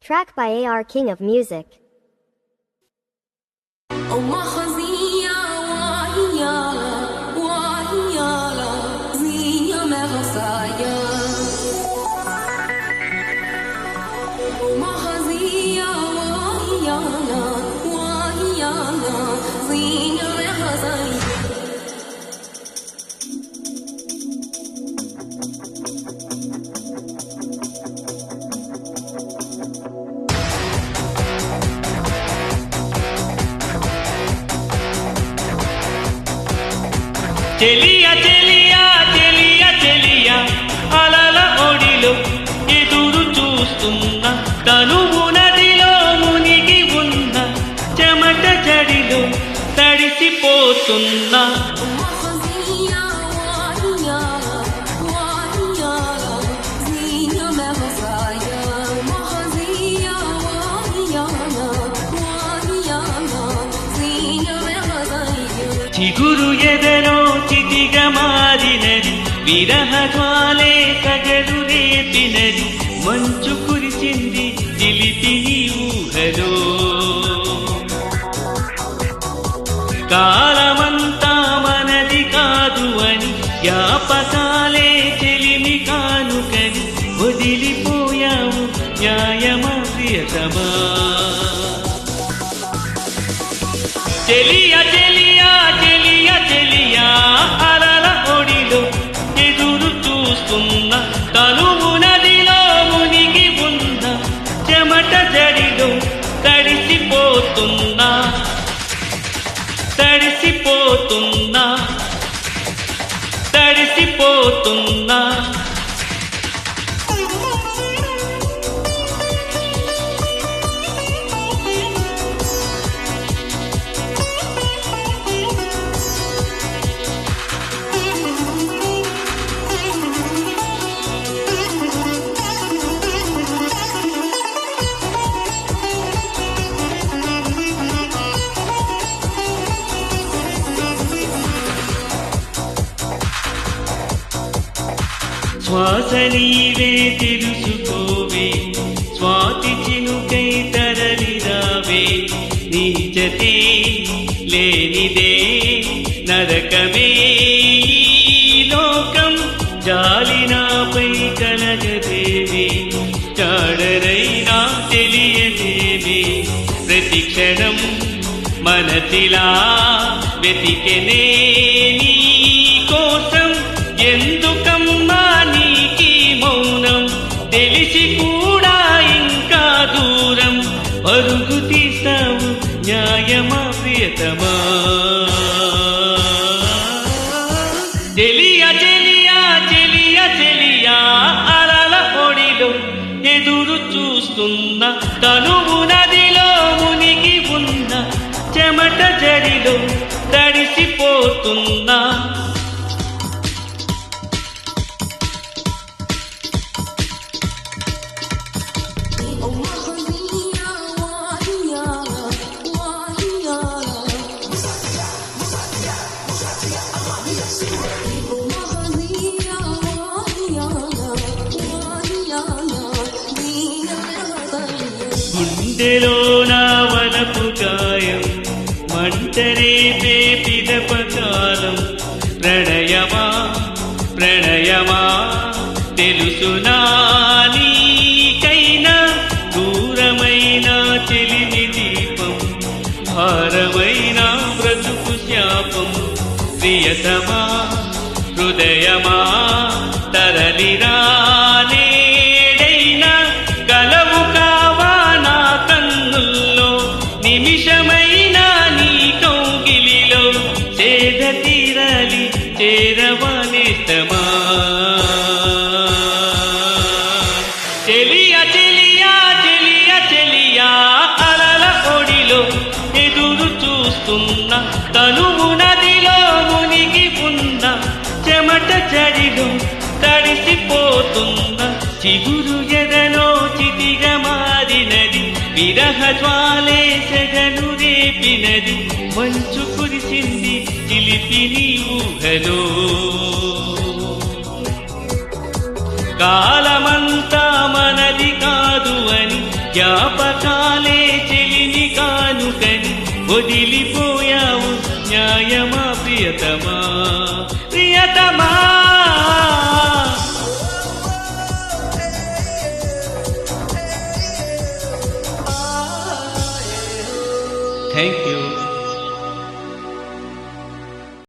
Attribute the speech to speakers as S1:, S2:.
S1: Track by AR King of Music.
S2: చెలియా చెలియా చెలియా చెలియా అలల ఒడిలో ఎదురు చూస్తున్న తనువు నదిలో మునిగి ఉన్న చెమట జడిలో తడిసిపోతున్నా చిగురు ఎదలో చితిగా మారినది విరహ జ్వాలే కగలు రేపినది మంచు కురిసింది చిలిపిని ఊహలో కాలమంతా మనది కాదు అని జ్ఞాపకాలే చెలిమి కానుకని వదిలిపోయాము న్యాయమా ప్రియతమా చెలియా చెలియా చెలియా చెలియా అలల ఒడిలో ఎదురు చూస్తున్న తనువు నదిలో మునిగి ఉన్న చెమట జడిలో తడిసిపోతున్నా తడిసిపోతున్నా తడిసిపోతున్నా శ్వాస నీవే తెలుసుకోవే స్వాతి చినుకై తరలిరావే నీ జతే లేనిదే నరకమే లోకం జాలినాపై కలగదేవే చాడరైనా తెలియదేవే ప్రతి క్షణం మనసిలా వెతికెనే నీ కోసం ఎందుకమ్మా నీకీ మౌనం తెలిసి కూడా ఇంకా దూరం పరుగు తీసావు న్యాయమా ప్రియతమా చెలియా చెలియా చెలియా చెలియా అలల పొడిలో ఎదురు చూస్తున్న తనువు నదిలో మునిగి ఉన్న చెమట జడిలో తడిసిపోతున్నా గుండెలో నా వనపు గాయం మంటరేపే పిదపకాలం ప్రణయమా ప్రణయమా తెలుసునా నీకైనా దూరమైన చెలిమి దీపం భారమైన బ్రతుకు శాపం ప్రియతమా హృదయమా తరలిరా నేడైనా గలవు కావా నా కన్నుల్లో నిమిషమైనా నీ కౌగిలిలో చేద తీరాలి చేరవానేస్తమా చెలియా చెలియా చెలియా చెలియా అలల ఒడిలో ఎదురు చూస్తున్న తనువు నదిలో మునిగి ఉన్న చెమట జడిలో తడిసిపోతున్న చిగురు ఎదలో చితిగా మారినది విరహ జ్వాలే సెగను రేపినది మంచు కురిసింది చిలిపిని ఊహలో కాలమంతా మనది కాదు అని జ్ఞాపకాలే చెలిని కానుకని వదిలిపోయావు న్యాయమా ప్రియతమా ప్రియతమా. Thank you.